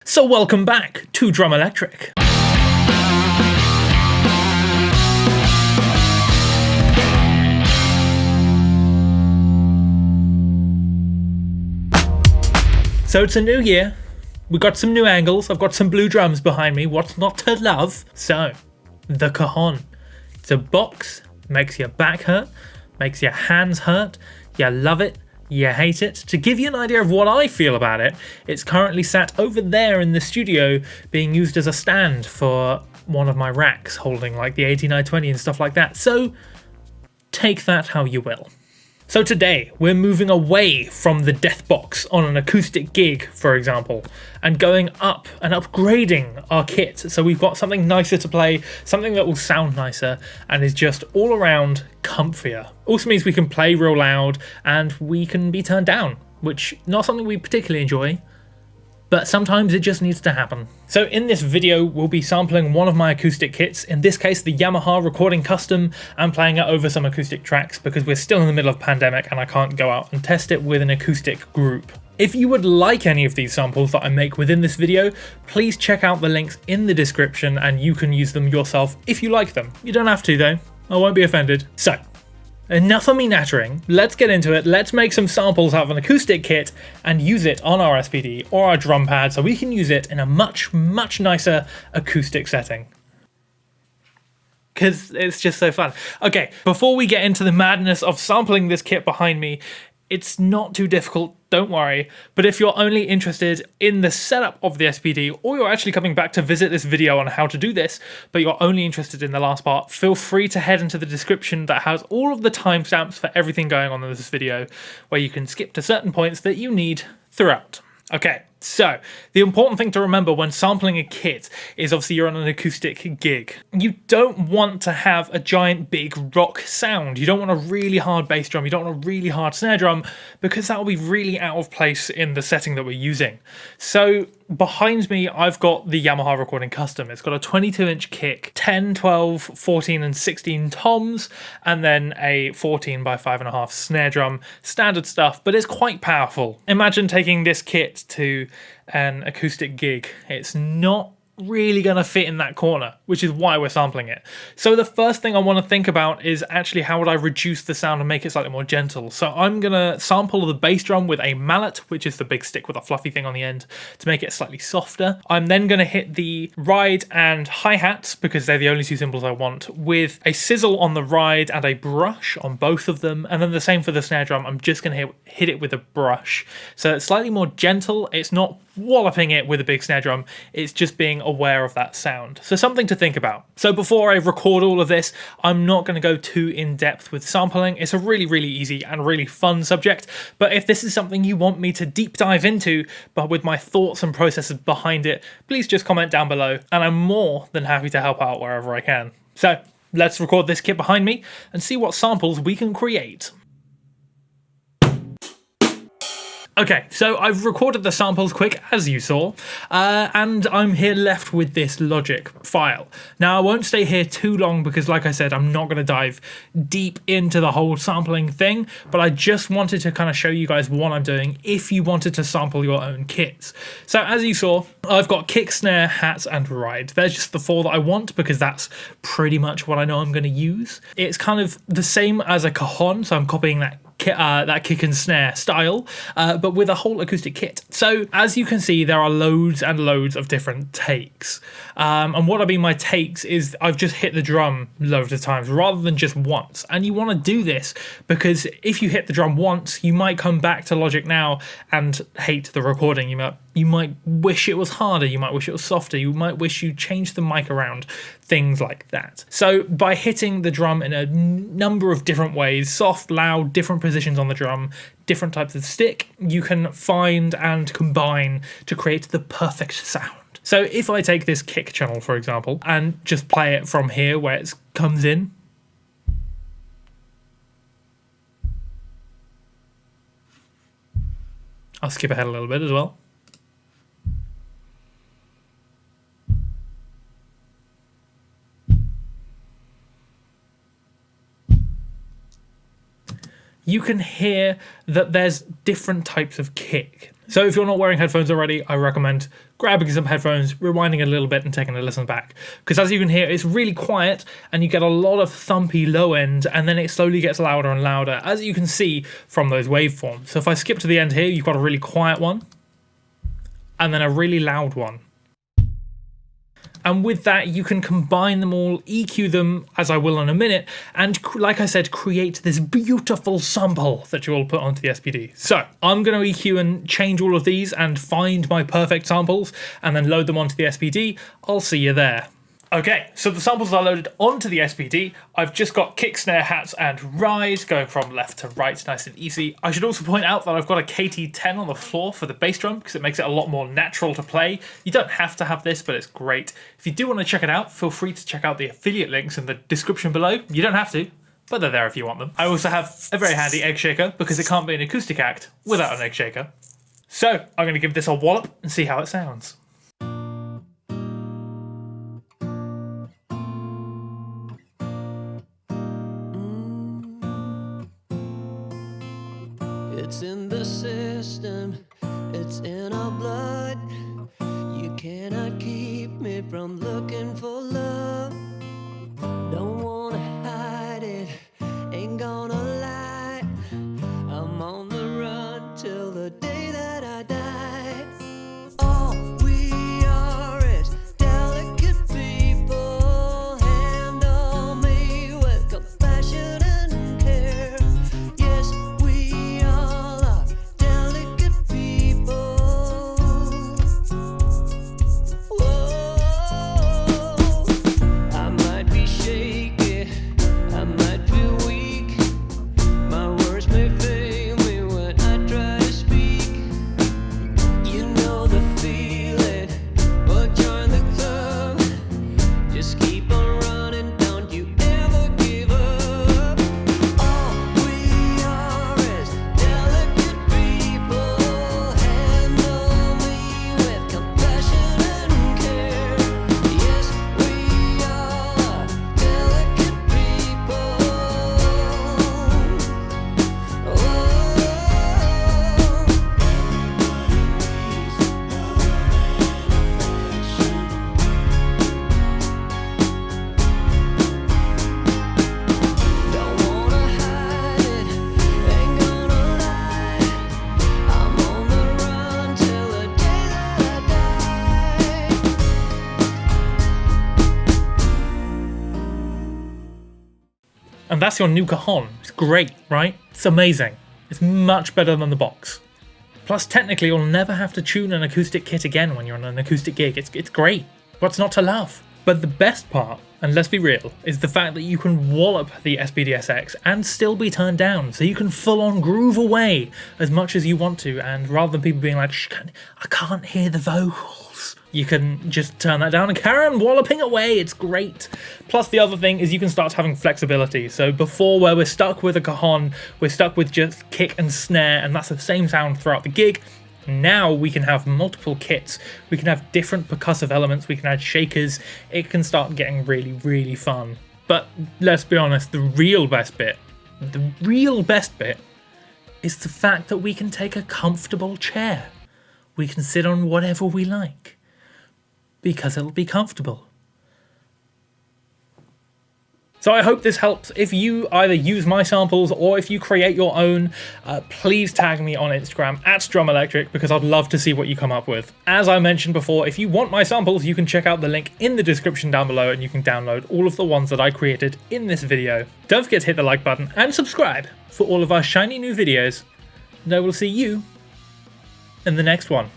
So welcome back to Drum Electric. So it's a new year, we got some new angles, I've got some blue drums behind me, what's not to love? So, the Cajon. It's a box, makes your back hurt, makes your hands hurt, you love it, you hate it. To give you an idea of what I feel about it, it's currently sat over there in the studio being used as a stand for one of my racks holding like the 8920 and stuff like that, so take that how you will. So today, we're moving away from the death box on an acoustic gig, for example, and going up and upgrading our kit. So we've got something nicer to play, something that will sound nicer, and is just all around comfier. Also means we can play real loud, and we can be turned down, which not something we particularly enjoy, but sometimes it just needs to happen. So in this video, we'll be sampling one of my acoustic kits, in this case the Yamaha Recording Custom, and playing it over some acoustic tracks because we're still in the middle of pandemic and I can't go out and test it with an acoustic group. If you would like any of these samples that I make within this video, please check out the links in the description and you can use them yourself if you like them. You don't have to though, I won't be offended. So, enough of me nattering, let's get into it, let's make some samples out of an acoustic kit and use it on our SPD or our drum pad so we can use it in a much nicer acoustic setting. Because it's just so fun. Okay, before we get into the madness of sampling this kit behind me, it's not too difficult, don't worry, but if you're only interested in the setup of the SPD, or you're actually coming back to visit this video on how to do this, but you're only interested in the last part, feel free to head into the description that has all of the timestamps for everything going on in this video, where you can skip to certain points that you need throughout. Okay, so the important thing to remember when sampling a kit is obviously you're on an acoustic gig. You don't want to have a giant big rock sound. You don't want a really hard bass drum, you don't want a really hard snare drum, because that will be really out of place in the setting that we're using. So behind me, I've got the Yamaha Recording Custom. It's got a 22-inch kick, 10, 12, 14 and 16 toms, and then a 14 by 5.5 snare drum. Standard stuff, but it's quite powerful. Imagine taking this kit to an acoustic gig. It's not really going to fit in that corner, which is why we're sampling it. So the first thing I want to think about is actually how would I reduce the sound and make it slightly more gentle. So I'm going to sample the bass drum with a mallet, which is the big stick with a fluffy thing on the end, to make it slightly softer. I'm then going to hit the ride and hi-hats, because they're the only two cymbals I want, with a sizzle on the ride and a brush on both of them, and then the same for the snare drum. I'm just going to hit it with a brush. So it's slightly more gentle, it's not walloping it with a big snare drum, it's just being aware of that sound. So something to think about. So before I record all of this, I'm not going to go too in depth with sampling. It's a really easy and really fun subject, but if this is something you want me to deep dive into, but with my thoughts and processes behind it, please just comment down below and I'm more than happy to help out wherever I can. So let's record this kit behind me and see what samples we can create. Okay, so I've recorded the samples quick, as you saw, and I'm here left with this Logic file. Now, I won't stay here too long because, like I said, I'm not going to dive deep into the whole sampling thing, but I just wanted to kind of show you guys what I'm doing if you wanted to sample your own kits. So, as you saw, I've got kick, snare, hats, and ride. There's just the four that I want because that's pretty much what I know I'm going to use. It's kind of the same as a Cajon, so I'm copying that kick and snare style, but with a whole acoustic kit. So as you can see, there are loads and loads of different takes. And what I mean by takes is I've just hit the drum loads of times rather than just once. And you want to do this because if you hit the drum once, you might come back to Logic now and hate the recording. You might wish it was harder, you might wish it was softer, you might wish you changed the mic around, things like that. So by hitting the drum in a number of different ways, soft, loud, different positions on the drum, different types of stick, you can find and combine to create the perfect sound. So if I take this kick channel, for example, and just play it from here where it comes in, I'll skip ahead a little bit as well. You can hear that there's different types of kick. So if you're not wearing headphones already, I recommend grabbing some headphones, rewinding a little bit and taking a listen back. Because as you can hear, it's really quiet and you get a lot of thumpy low end, and then it slowly gets louder and louder, as you can see from those waveforms. So if I skip to the end here, you've got a really quiet one and then a really loud one. And with that, you can combine them all, EQ them, as I will in a minute, and like I said, create this beautiful sample that you will put onto the SPD. So I'm going to EQ and change all of these and find my perfect samples and then load them onto the SPD. I'll see you there. Okay, so the samples are loaded onto the SPD. I've just got kick, snare, hats, and ride going from left to right, nice and easy. I should also point out that I've got a KT10 on the floor for the bass drum because it makes it a lot more natural to play. You don't have to have this, but it's great. If you do want to check it out, feel free to check out the affiliate links in the description below. You don't have to, but they're there if you want them. I also have a very handy egg shaker because it can't be an acoustic act without an egg shaker. So I'm going to give this a wallop and see how it sounds. It's in the system, it's in our blood. You cannot keep me from looking for love. Don't wanna hide it, ain't gonna lie. I'm on the run till the day that I die. All we are is delicate people. Handle me with compassion and care. Yes, we all are delicate people. Whoa, I might be shaky, I might feel weak. My words may fail me when I try to speak. You know the feeling, but join the club. Just keep on running, don't you ever give up. All we are is delicate people. Handle me with compassion and care. Yes, we all are delicate people. Don't wanna hide it, ain't gonna lie. I'm on the run till the day that I die. And that's your new Cajon. It's great, right? It's amazing. It's much better than the box. Plus, technically, you'll never have to tune an acoustic kit again when you're on an acoustic gig. It's great. What's not to love? But the best part, and let's be real, is the fact that you can wallop the SPD-SX and still be turned down. So you can full on groove away as much as you want to, and rather than people being like, "Shh, I can't hear the vocals," you can just turn that down and carry on walloping away. It's great. Plus, the other thing is you can start having flexibility. So before, where we're stuck with a Cajon, we're stuck with just kick and snare, and that's the same sound throughout the gig. Now we can have multiple kits, we can have different percussive elements, we can add shakers. It can start getting really, really fun. But let's be honest, the real best bit is the fact that we can take a comfortable chair. We can sit on whatever we like, because it'll be comfortable. So I hope this helps. If you either use my samples or if you create your own, please tag me on Instagram @drumelectric, because I'd love to see what you come up with. As I mentioned before, if you want my samples, you can check out the link in the description down below and you can download all of the ones that I created in this video. Don't forget to hit the like button and subscribe for all of our shiny new videos. And I will see you in the next one.